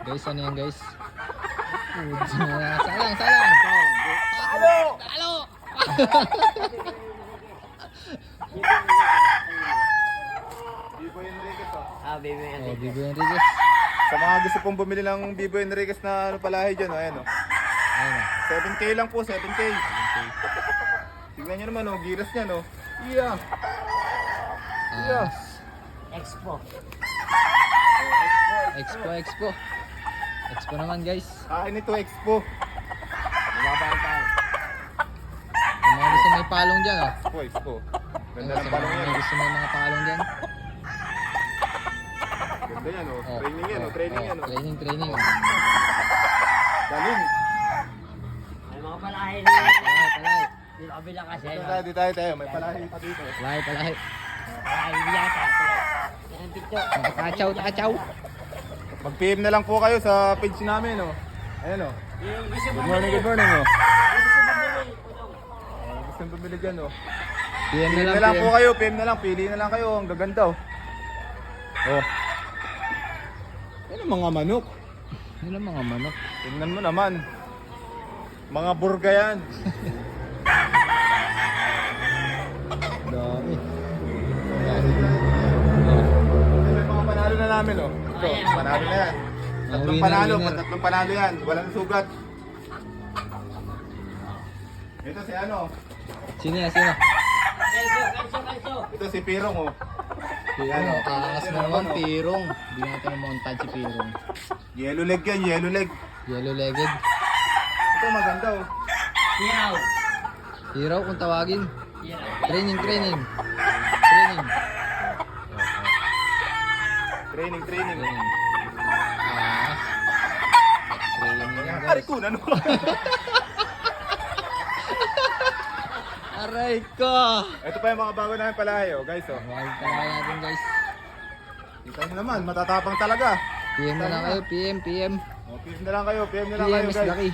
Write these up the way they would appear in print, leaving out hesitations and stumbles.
Guys, ano yan guys? Salang, salang. Halo! Halo! Bibo Enriquez oh. Baby Oh, Bibo Enriquez. Sa mga gusto pong bumili ng Bibo Enriquez na ano palahi dyan, oh, ayan oh. Ayun na. 7K lang po, 7K. Tingnan nyo naman oh, giras niya no. Yeah. Yeah. Expo. Expo, Expo. Expo naman guys. Kain ito, Expo. Mababalik tayo. Yung mga gusto may palong dyan oh. Expo, Expo. Ganda Ayun, ng sa palong mga yan. gusto may mga palong dyan. Ganda yan oh. Oh, Training yan oh, training yan oh. Training, training. Oh. Galing. May mga palahin na Palay, palay. dito kabila kasi. Dito tayo. May palahi pa dito. Palay, palay. Palahin yata. Yan picture. Takachaw, takachaw. Mag-PM na lang po kayo sa page namin oh. Ayan oh. Good morning, good morning oh. Gusto nang bumili dyan oh. PM PM na lang po kayo, PM na lang, pili na lang kayo, ang gaganda oh. Oh. Yan ang mga manok. Yun ang mga manok. Tingnan mo naman. Mga burga yan. Dami. May mga panalo na namin oh. Ito, panalo na yan. Tatlong Winner, panalo, winner. tatlong panalo yan. Walang sugat. Ito si ano, Sino yan? Sino? Kalso. ito si Pirong oh. Pirong. Takas mo naman, Pirong. Hindi natin ang montage si Pirong. Yellow leg yan, yellow leg. Yellow-legged. Ito maganda oh. Hiraw. Hero kung tawagin. Hiraw. Training, training. Training. Training, training. Training. Ah. Training yan Ari guys. ko, ano? Aray ko! Ito pa yung mga bago namin palahi oh, guys oh. Mahal talaga natin guys. Kita nyo naman, matatapang talaga. PM na lang kayo, PM, PM. Oh, PM na lang kayo, PM na lang PM kayo is guys. lucky.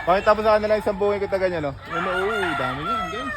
Pakita mo sa kanila isang bungay ko ta ganyan oh. Ano, dami yan guys.